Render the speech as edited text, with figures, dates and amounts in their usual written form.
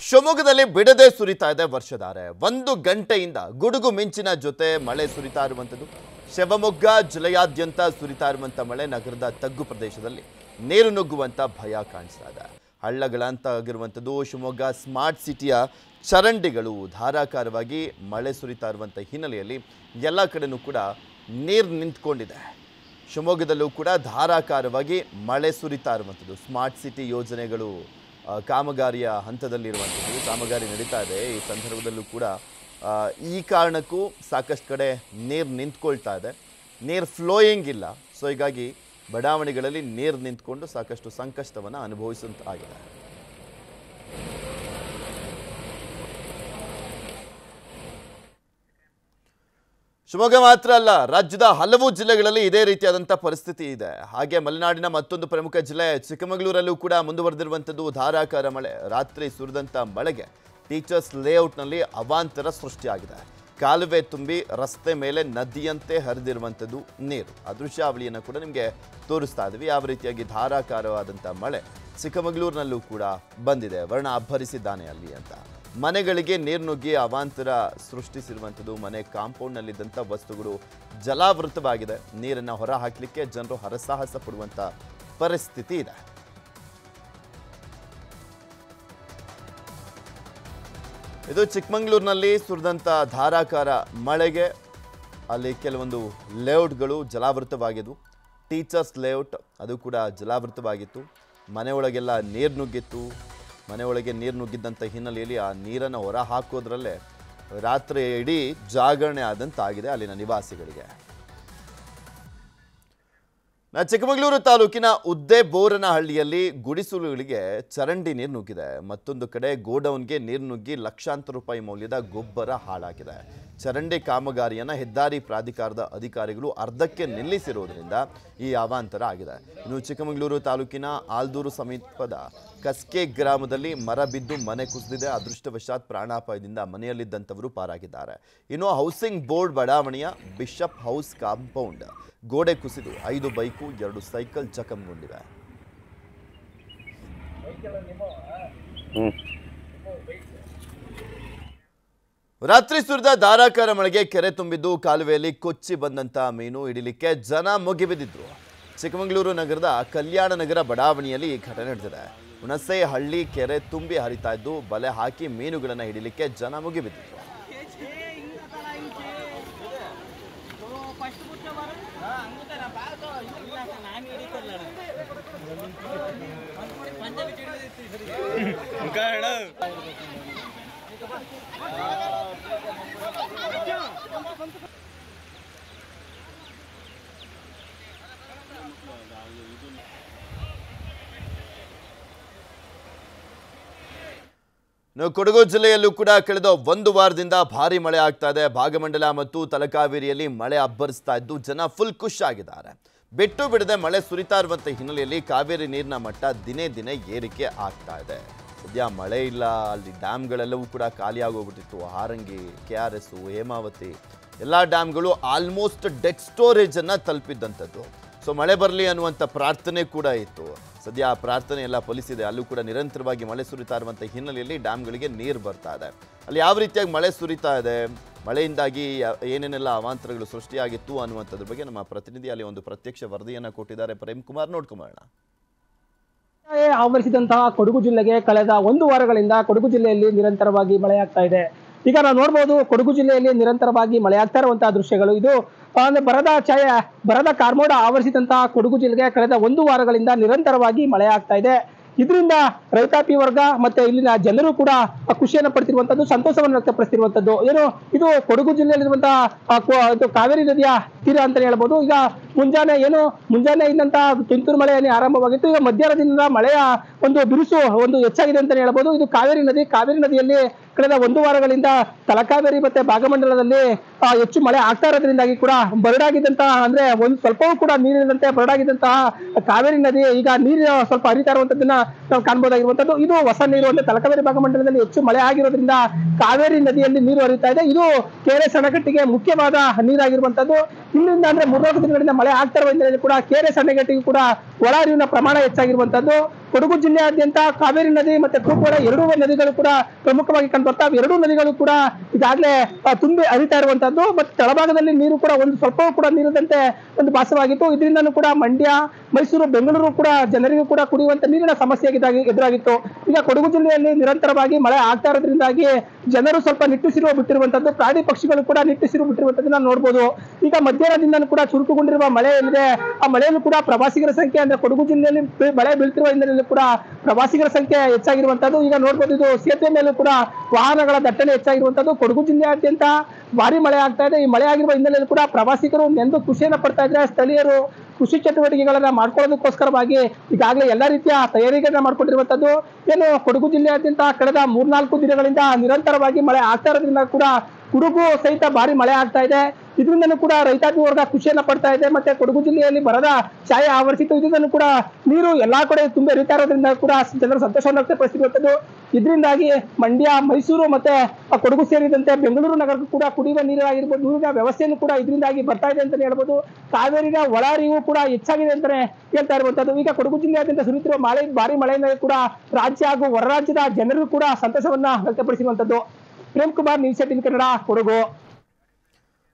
ಶಿವಮೊಗ್ಗದಲ್ಲಿ ಬಿಡದೆ ಸುರಿತಾ ಇದೆ ವರ್ಷಧಾರೆ. 1 ಗಂಟೆಯಿಂದ ಗುಡುಗು ಮಿಂಚಿನ ಜೊತೆ ಮಳೆ ಸುರಿತಾ ಇರುವಂತದ್ದು. ಶಿವಮೊಗ್ಗ ಜಿಲ್ಲೆಯಾದ್ಯಂತ ಸುರಿತಾ ಇರುವಂತ ಮಳೆ ನಗರದ ತಗ್ಗು ಪ್ರದೇಶದಲ್ಲಿ ನೀರು ನುಗ್ಗುವಂತ ಭಯ ಕಾಣಿಸ್ತಾ ಇದೆ. ಹಳ್ಳಗಳಂತ ಆಗಿರುವಂತದ್ದು ಶಿವಮೊಗ್ಗ ಸ್ಮಾರ್ಟ್ ಸಿಟಿಯ ಚರಂಡಿಗಳು ಧಾರಾಕಾರವಾಗಿ ಮಳೆ ಸುರಿತಾ ಇರುವಂತ ಹಿನ್ನೆಲೆಯಲ್ಲಿ ಎಲ್ಲ ಕಡೆನೂ ಕೂಡ ನೀರು ನಿಂತ್ಕೊಂಡಿದೆ. ಶಿವಮೊಗ್ಗದಲ್ಲೂ ಕೂಡ ಧಾರಾಕಾರವಾಗಿ ಮಳೆ ಸುರಿತಾ ಇರುವಂತದ್ದು. ಸ್ಮಾರ್ಟ್ ಸಿಟಿ ಯೋಜನೆಗಳು ಕಾಮಗಾರಿಯ ಹಂತದಲ್ಲಿರುವಂಥದ್ದು. ಕಾಮಗಾರಿ ನಡೀತಾ ಇದೆ. ಈ ಸಂದರ್ಭದಲ್ಲೂ ಕೂಡ ಈ ಕಾರಣಕ್ಕೂ ಸಾಕಷ್ಟು ಕಡೆ ನೀರು ನಿಂತ್ಕೊಳ್ತಾ ಇದೆ. ನೀರು ಫ್ಲೋಯಿಂಗ್ ಇಲ್ಲ. ಸೊ ಹೀಗಾಗಿ ಬಡಾವಣೆಗಳಲ್ಲಿ ನೀರು ನಿಂತ್ಕೊಂಡು ಸಾಕಷ್ಟು ಸಂಕಷ್ಟವನ್ನು ಅನುಭವಿಸುವಂತಾಗಿದೆ. ಶಿವಮೊಗ್ಗ ಮಾತ್ರ ಅಲ್ಲ, ರಾಜ್ಯದ ಹಲವು ಜಿಲ್ಲೆಗಳಲ್ಲಿ ಇದೇ ರೀತಿಯಾದಂಥ ಪರಿಸ್ಥಿತಿ ಇದೆ. ಹಾಗೆ ಮಲೆನಾಡಿನ ಮತ್ತೊಂದು ಪ್ರಮುಖ ಜಿಲ್ಲೆ ಚಿಕ್ಕಮಗಳೂರಲ್ಲೂ ಕೂಡ ಮುಂದುವರೆದಿರುವಂಥದ್ದು ಧಾರಾಕಾರ ಮಳೆ. ರಾತ್ರಿ ಸುರಿದಂಥ ಮಳೆಗೆ ಟೀಚರ್ಸ್ ಲೇಔಟ್ನಲ್ಲಿ ಅವಾಂತರ ಸೃಷ್ಟಿಯಾಗಿದೆ. ಕಾಲುವೆ ತುಂಬಿ ರಸ್ತೆ ಮೇಲೆ ನದಿಯಂತೆ ಹರಿದಿರುವಂಥದ್ದು ನೀರು. ಆ ದೃಶ್ಯಾವಳಿಯನ್ನು ಕೂಡ ನಿಮಗೆ ತೋರಿಸ್ತಾ ಇದ್ದೀವಿ. ಯಾವ ರೀತಿಯಾಗಿ ಧಾರಾಕಾರವಾದಂಥ ಮಳೆ ಚಿಕ್ಕಮಗಳೂರಿನಲ್ಲೂ ಕೂಡ ಬಂದಿದೆ. ವರ್ಣ ಅಬ್ಬರಿಸಿದ್ದಾನೆ ಅಲ್ಲಿ ಅಂತ. ಮನೆಗಳಿಗೆ ನೀರು ನುಗ್ಗಿ ಅವಾಂತರ ಸೃಷ್ಟಿಸಿರುವಂಥದ್ದು. ಮನೆ ಕಾಂಪೌಂಡ್ನಲ್ಲಿದ್ದಂಥ ವಸ್ತುಗಳು ಜಲಾವೃತವಾಗಿದೆ. ನೀರನ್ನು ಹೊರ ಹಾಕಲಿಕ್ಕೆ ಜನರು ಹರಸಾಹಸ ಪಡುವಂಥ ಪರಿಸ್ಥಿತಿ ಇದೆ. ಇದು ಚಿಕ್ಕಮಗಳೂರಿನಲ್ಲಿ ಸುರಿದಂಥ ಧಾರಾಕಾರ ಮಳೆಗೆ ಅಲ್ಲಿ ಕೆಲವೊಂದು ಲೇಔಟ್ಗಳು ಜಲಾವೃತವಾಗಿದ್ವು. ಟೀಚರ್ಸ್ ಲೇಔಟ್ ಅದು ಕೂಡ ಜಲಾವೃತವಾಗಿತ್ತು. ಮನೆಯೊಳಗೆಲ್ಲ ನೀರು ನುಗ್ಗಿತ್ತು. ಮನೆಯೊಳಗೆ ನೀರು ನುಗ್ಗಿದ್ದಂಥ ಹಿನ್ನೆಲೆಯಲ್ಲಿ ಆ ನೀರನ್ನು ಹೊರ ಹಾಕೋದ್ರಲ್ಲೇ ರಾತ್ರಿ ಇಡೀ ಜಾಗರಣೆ ಆದಂತಾಗಿದೆ ಅಲ್ಲಿನ ನಿವಾಸಿಗಳಿಗೆ. ಚಿಕ್ಕಮಗಳೂರು ತಾಲೂಕಿನ ಉದ್ದೇಬೋರನಹಳ್ಳಿಯಲ್ಲಿ ಗುಡಿಸಲುಗಳಿಗೆ ಚರಂಡಿ ನೀರು ನುಗ್ಗಿದೆ. ಮತ್ತೊಂದು ಕಡೆ ಗೋಡೌನ್ಗೆ ನೀರು ನುಗ್ಗಿ ಲಕ್ಷಾಂತರ ರೂಪಾಯಿ ಮೌಲ್ಯದ ಗೊಬ್ಬರ ಹಾಳಾಗಿದೆ. ಚರಂಡಿ ಕಾಮಗಾರಿಯನ್ನು ಹೆದ್ದಾರಿ ಪ್ರಾಧಿಕಾರದ ಅಧಿಕಾರಿಗಳು ಅರ್ಧಕ್ಕೆ ನಿಲ್ಲಿಸಿರುವುದರಿಂದ ಈ ಅವಾಂತರ ಆಗಿದೆ. ಇನ್ನು ಚಿಕ್ಕಮಗಳೂರು ತಾಲೂಕಿನ ಆಲ್ದೂರು ಸಮೀಪದ ಕಸ್ಕೆ ಗ್ರಾಮದಲ್ಲಿ ಮರ ಬಿದ್ದು ಮನೆ ಕುಸಿದಿದೆ. ಅದೃಷ್ಟವಶಾತ್ ಪ್ರಾಣಾಪಾಯದಿಂದ ಮನೆಯಲ್ಲಿದ್ದಂಥವರು ಪಾರಾಗಿದ್ದಾರೆ. ಇನ್ನು ಹೌಸಿಂಗ್ ಬೋರ್ಡ್ ಬಡಾವಣೆಯ ಬಿಷಪ್ ಹೌಸ್ ಕಾಂಪೌಂಡ್ ಗೋಡೆ ಕುಸಿದು 5 ಬೈಕು 2 ಸೈಕಲ್ ಜಖಂಗೊಂಡಿವೆ. ರಾತ್ರಿ ಸುರಿದ ಧಾರಾಕಾರ ಮಳೆಗೆ ಕೆರೆ ತುಂಬಿದ್ದು ಕಾಲುವೆಯಲ್ಲಿ ಕೊಚ್ಚಿ ಬಂದಂತ ಮೀನು ಹಿಡಿಲಿಕ್ಕೆ ಜನ ಮುಗಿಬಿದ್ದಿದ್ರು. ಚಿಕ್ಕಮಗಳೂರು ನಗರದ ಕಲ್ಯಾಣ ನಗರ ಬಡಾವಣೆಯಲ್ಲಿ ಈ ಘಟನೆ ನಡೆದಿದೆ. ಹುಣಸೆ ಹಳ್ಳಿ ಕೆರೆ ತುಂಬಿ ಹರಿತಾ ಇದ್ದು ಬಲೆ ಹಾಕಿ ಮೀನುಗಳನ್ನು ಹಿಡಿಲಿಕ್ಕೆ ಜನ ಮುಗಿಬಿದ್ದಿದ್ರು. ಕೊಡಗು ಜಿಲ್ಲೆಯಲ್ಲೂ ಕೂಡ ಕಳೆದ 1 ವಾರದಿಂದ ಭಾರಿ ಮಳೆ ಆಗ್ತಾ ಇದೆ. ಭಾಗಮಂಡಲ ಮತ್ತು ತಲಕಾವೇರಿಯಲ್ಲಿ ಮಳೆ ಅಬ್ಬರಿಸ್ತಾ ಇದ್ದು ಜನ ಫುಲ್ ಖುಷ್ ಆಗಿದ್ದಾರೆ. ಬಿಟ್ಟು ಬಿಡದೆ ಮಳೆ ಸುರಿತಾ ಇರುವಂತ ಹಿನ್ನೆಲೆಯಲ್ಲಿ ಕಾವೇರಿ ನೀರಿನ ಮಟ್ಟ ದಿನೇ ದಿನೇ ಏರಿಕೆ ಆಗ್ತಾ ಇದೆ. ಸದ್ಯ ಮಳೆ ಇಲ್ಲ. ಅಲ್ಲಿ ಡ್ಯಾಮ್ಗಳೆಲ್ಲವೂ ಕೂಡ ಖಾಲಿಯಾಗೋಗ್ಬಿಟ್ಟಿತ್ತು. ಹಾರಂಗಿ, KRS, ಹೇಮಾವತಿ ಎಲ್ಲ ಡ್ಯಾಮ್ಗಳು ಆಲ್ಮೋಸ್ಟ್ ಡೆಡ್ ಸ್ಟೋರೇಜ್ ಅನ್ನ ತಲುಪಿದ್ದಂಥದ್ದು. ಸೊ ಮಳೆ ಬರಲಿ ಅನ್ನುವಂಥ ಪ್ರಾರ್ಥನೆ ಕೂಡ ಇತ್ತು. ಸದ್ಯ ಆ ಪ್ರಾರ್ಥನೆ ಎಲ್ಲ ಫಲಿಸಿದೆ. ಅಲ್ಲೂ ಕೂಡ ನಿರಂತರವಾಗಿ ಮಳೆ ಸುರಿತಾ ಇರುವಂಥ ಹಿನ್ನೆಲೆಯಲ್ಲಿ ಡ್ಯಾಮ್ಗಳಿಗೆ ನೀರು ಬರ್ತಾ ಇದೆ. ಅಲ್ಲಿ ಯಾವ ರೀತಿಯಾಗಿ ಮಳೆ ಸುರಿತಾ ಇದೆ, ಮಳೆಯಿಂದಾಗಿ ಏನೇನೆಲ್ಲ ಅವಾಂತರಗಳು ಸೃಷ್ಟಿಯಾಗಿತ್ತು ಅನ್ನುವಂಥದ್ರ ಬಗ್ಗೆ ನಮ್ಮ ಪ್ರತಿನಿಧಿ ಅಲ್ಲಿ ಒಂದು ಪ್ರತ್ಯಕ್ಷ ವರದಿಯನ್ನು ಕೊಟ್ಟಿದ್ದಾರೆ. ಪ್ರೇಮ್ ಕುಮಾರ್ ನೋಡ್ಕೊಂಬೋಣ. ಆವರಿಸಿದಂತಹ ಕೊಡಗು ಜಿಲ್ಲೆಗೆ ಕಳೆದ 1 ವಾರಗಳಿಂದ ಕೊಡಗು ಜಿಲ್ಲೆಯಲ್ಲಿ ನಿರಂತರವಾಗಿ ಮಳೆಯಾಗ್ತಾ ಇದೆ. ಈಗ ನಾವು ನೋಡಬಹುದು ಕೊಡಗು ಜಿಲ್ಲೆಯಲ್ಲಿ ನಿರಂತರವಾಗಿ ಮಳೆಯಾಗ್ತಾ ಇರುವಂತಹ ದೃಶ್ಯಗಳು. ಇದು ಬರದ ಕಾರ್ಮೋಡ ಆವರಿಸಿದಂತಹ ಕೊಡಗು ಜಿಲ್ಲೆಗೆ ಕಳೆದ 1 ವಾರಗಳಿಂದ ನಿರಂತರವಾಗಿ ಮಳೆ ಆಗ್ತಾ ಇದೆ. ಇದರಿಂದ ರೈತಾಪಿ ವರ್ಗ ಮತ್ತೆ ಇಲ್ಲಿನ ಜನರು ಕೂಡ ಖುಷಿಯನ್ನು ಪಡ್ತಿರುವಂತದ್ದು, ಸಂತೋಷವನ್ನು ವ್ಯಕ್ತಪಡಿಸಿರುವಂತದ್ದು. ಇದು ಕೊಡಗು ಜಿಲ್ಲೆಯಲ್ಲಿರುವಂತಹ ಕಾವೇರಿ ನದಿಯ ತೀರ ಅಂತ ಹೇಳ್ಬೋದು. ಈಗ ಮುಂಜಾನೆ ಇದ್ದಂತಹ ತುಂತುರು ಮಳೆ ಆರಂಭವಾಗಿತ್ತು. ಈಗ ಮಧ್ಯಾಹ್ನದಿಂದ ಮಳೆಯ ಒಂದು ಬಿರುಸು ಹೆಚ್ಚಾಗಿದೆ ಅಂತ ಹೇಳ್ಬೋದು. ಇದು ಕಾವೇರಿ ನದಿಯಲ್ಲಿ ಕಳೆದ 1 ವಾರಗಳಿಂದ ತಲಕಾವೇರಿ ಮತ್ತೆ ಭಾಗಮಂಡಲದಲ್ಲಿ ಹೆಚ್ಚು ಮಳೆ ಆಗ್ತಾ ಇರೋದ್ರಿಂದಾಗಿ ಕೂಡ ಬರಡಾಗಿದ್ದಂತಹ ಅಂದ್ರೆ ಒಂದು ಸ್ವಲ್ಪವೂ ಕೂಡ ನೀರಿನಂತೆ ಬರಡಾಗಿದ್ದಂತಹ ಕಾವೇರಿ ನದಿ ಈಗ ನೀರು ಸ್ವಲ್ಪ ಹರಿತಾ ಇರುವಂತದ್ದನ್ನ ನಾವು ಕಾಣಬಹುದಾಗಿರುವಂತದ್ದು. ಇದು ಹೊಸ ನೀರು ಅಂದ್ರೆ ತಲಕಾವೇರಿ ಭಾಗಮಂಡಲದಲ್ಲಿ ಹೆಚ್ಚು ಮಳೆ ಆಗಿರೋದ್ರಿಂದ ಕಾವೇರಿ ನದಿಯಲ್ಲಿ ನೀರು ಹರಿತಾ ಇದೆ. ಇದು KRS ಅಣೆಕಟ್ಟಿಗೆ ಮುಖ್ಯವಾದ ನೀರಾಗಿರುವಂತದ್ದು. ಇಲ್ಲಿಂದ ಅಂದ್ರೆ 3-4 ದಿನಗಳಿಂದ ಮಳೆ ಆಗ್ತಾ ಇರುವ ಹಿನ್ನೆಲೆಯಲ್ಲಿ ಕೂಡ KRS ಅಣೆಕಟ್ಟಿಗೂ ಕೂಡ ಒಳ ಹರಿವಿನ ಪ್ರಮಾಣ ಹೆಚ್ಚಾಗಿರುವಂತದ್ದು. ಕೊಡಗು ಜಿಲ್ಲೆಯಾದ್ಯಂತ ಕಾವೇರಿ ನದಿ ಮತ್ತೆ ತೂಪುಳ ಎರಡೂ ನದಿಗಳು ಕೂಡ ಪ್ರಮುಖವಾಗಿ ಕಂಡುಬರ್ತಾವೆ. ಎರಡೂ ನದಿಗಳು ಕೂಡ ಈಗಾಗಲೇ ತುಂಬಿ ಹರಿತಾ ಇರುವಂತದ್ದು. ಮತ್ತೆ ತಳಭಾಗದಲ್ಲಿ ನೀರು ಕೂಡ ಒಂದು ಸ್ವಲ್ಪವೂ ಕೂಡ ನೀರಿದಂತೆ ಒಂದು ಭಾಸವಾಗಿತ್ತು. ಇದರಿಂದನೂ ಕೂಡ ಮಂಡ್ಯ, ಮೈಸೂರು, ಬೆಂಗಳೂರು ಕೂಡ ಜನರಿಗೂ ಕೂಡ ಕುಡಿಯುವಂತ ನೀರಿನ ಸಮಸ್ಯೆ ಎದುರಾಗಿತ್ತು. ಈಗ ಕೊಡಗು ಜಿಲ್ಲೆಯಲ್ಲಿ ನಿರಂತರವಾಗಿ ಮಳೆ ಆಗ್ತಾ ಇರೋದ್ರಿಂದಾಗಿ ಜನರು ಸ್ವಲ್ಪ ನಿಟ್ಟುಸಿರು ಬಿಟ್ಟಿರುವಂತದ್ದು, ಪ್ರಾಣಿ ಪಕ್ಷಿಗಳು ಕೂಡ ನಿಟ್ಟುಸಿರು ಬಿಟ್ಟಿರುವಂತದ್ದನ್ನ ನೋಡಬಹುದು. ಈಗ ಮಧ್ಯಾಹ್ನದಿಂದನೂ ಕೂಡ ಚುರುಕುಗೊಂಡಿರುವ ಮಳೆ ಏನಿದೆ, ಆ ಮಳೆಯಲ್ಲೂ ಕೂಡ ಪ್ರವಾಸಿಗರ ಸಂಖ್ಯೆ ಅಂದ್ರೆ ಕೊಡಗು ಜಿಲ್ಲೆಯಲ್ಲಿ ಮಳೆ ಬೀಳ್ತಿರುವ ಹಿನ್ನೆಲೆಯಲ್ಲಿ ಕೂಡ ಪ್ರವಾಸಿಗರ ಸಂಖ್ಯೆ ಹೆಚ್ಚಾಗಿರುವಂತದ್ದು. ಈಗ ನೋಡಬಹುದು, ಇದು ಸೇತುವೆ ಮೇಲೂ ಕೂಡ ವಾಹನಗಳ ದಟ್ಟಣೆ ಹೆಚ್ಚಾಗಿರುವಂತದ್ದು. ಕೊಡಗು ಜಿಲ್ಲೆಯಾದ್ಯಂತ ಭಾರಿ ಮಳೆ ಆಗ್ತಾ ಇದೆ. ಈ ಮಳೆ ಆಗಿರುವ ಹಿನ್ನೆಲೆಯಲ್ಲಿ ಕೂಡ ಪ್ರವಾಸಿಗರು ನೆಂದು ಖುಷಿಯನ್ನ ಪಡ್ತಾ ಇದ್ರೆ, ಸ್ಥಳೀಯರು ಕೃಷಿ ಚಟುವಟಿಕೆಗಳನ್ನ ಮಾಡ್ಕೊಳ್ಳೋದಕ್ಕೋಸ್ಕರವಾಗಿ ಈಗಾಗಲೇ ಎಲ್ಲಾ ರೀತಿಯ ತಯಾರಿಗಳನ್ನ ಮಾಡ್ಕೊಂಡಿರುವಂತದ್ದು. ಏನು ಕೊಡಗು ಜಿಲ್ಲೆಯಾದ್ಯಂತ ಕಳೆದ 3-4 ದಿನಗಳಿಂದ ನಿರಂತರವಾಗಿ ಮಳೆ ಆಗ್ತಾ ಇರೋದ್ರಿಂದ ಕೂಡ ಕುಡುಗು ಸಹಿತ ಭಾರಿ ಮಳೆ ಆಗ್ತಾ ಇದೆ. ಇದರಿಂದನೂ ಕೂಡ ರೈತಾಪಿ ವರ್ಗ ಖುಷಿಯನ್ನ ಪಡ್ತಾ ಇದೆ. ಮತ್ತೆ ಕೊಡಗು ಜಿಲ್ಲೆಯಲ್ಲಿ ಬರದ ಛಾಯೆ ಆವರಿಸಿತ್ತು. ಇದರಿಂದನೂ ಕೂಡ ನೀರು ಎಲ್ಲಾ ಕಡೆ ತುಂಬಿ ಹರಿತಾ ಇರೋದ್ರಿಂದ ಕೂಡ ಜನರು ಸಂತೋಷವನ್ನು ವ್ಯಕ್ತಪಡಿಸಿರುವಂತದ್ದು. ಇದರಿಂದಾಗಿ ಮಂಡ್ಯ, ಮೈಸೂರು ಮತ್ತೆ ಕೊಡಗು ಸೇರಿದಂತೆ ಬೆಂಗಳೂರು ನಗರಕ್ಕೂ ಕೂಡ ಕುಡಿಯುವ ನೀರಾಗಿರ್ಬೋದು, ನೀರಿನ ವ್ಯವಸ್ಥೆಯನ್ನು ಕೂಡ ಇದರಿಂದಾಗಿ ಬರ್ತಾ ಇದೆ ಅಂತಾನೆ ಹೇಳ್ಬೋದು. ಕಾವೇರಿನ ಒಳ ಹರಿವು ಕೂಡ ಹೆಚ್ಚಾಗಿದೆ ಅಂತಾನೆ ಹೇಳ್ತಾ ಇರುವಂತದ್ದು. ಈಗ ಕೊಡಗು ಜಿಲ್ಲೆಯಾದ್ಯಂತ ಸುರಿಯುತ್ತಿರುವ ಭಾರಿ ಮಳೆಯಿಂದ ಕೂಡ ರಾಜ್ಯ ಹಾಗೂ ಹೊರ ರಾಜ್ಯದ ಜನರು ಕೂಡ ಸಂತಸವನ್ನ ವ್ಯಕ್ತಪಡಿಸಿರುವಂತದ್ದು. ಪ್ರೇಮ್ ಕುಮಾರ್, ನ್ಯೂಸ್ 18 ಕನ್ನಡ, ಕೊಡಗು.